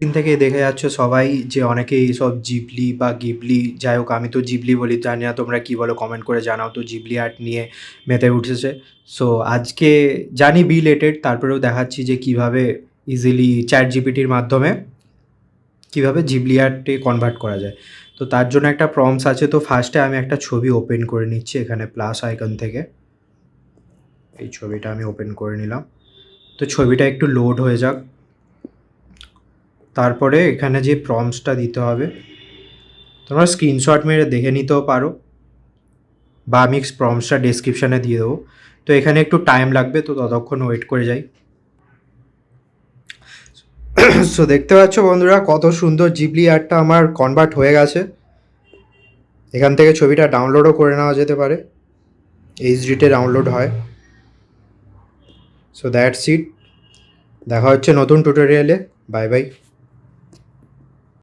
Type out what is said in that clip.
দিন থেকেই দেখে যাচ্ছ সবাই যে অনেকেই এইসব জিবলি বা গিবলি যাই হোক আমি তো জিবলি বলি জানি না তোমরা কী বলো কমেন্ট করে জানাও তো জিবলি আর্ট নিয়ে মেতে উঠেছে। সো আজকে জানি রিলেটেড তারপরেও দেখাচ্ছি যে কিভাবে ইজিলি চ্যাট জিপিটির মাধ্যমে কিভাবে জিবলি আর্টে কনভার্ট করা যায়। তো তার জন্য একটা প্রম্পটস আছে, তো ফার্স্টে আমি একটা ছবি ওপেন করে নিচ্ছি এখানে প্লাস আইকন থেকে। এই ছবিটা আমি ওপেন করে নিলাম। তো ছবিটা একটু লোড হয়ে যাক। তারপরে এখানে যে প্রম্পটসটা দিতে হবে তোমরা স্ক্রিনশট মেরে দেখে নিতেও পারো বা আমি প্রম্পটসটা ডেসক্রিপশানে দিয়ে দেবো। তো এখানে একটু টাইম লাগবে, তো ততক্ষণ ওয়েট করে যাই। সো দেখতে পাচ্ছ বন্ধুরা কত সুন্দর জিবলি আর্টটা আমার কনভার্ট হয়ে গেছে। এখান থেকে ছবিটা ডাউনলোডও করে নেওয়া যেতে পারে, এইচডিতে ডাউনলোড হয়। সো দ্যাটস ইট, দেখা হচ্ছে নতুন টিউটোরিয়ালে। Bye bye.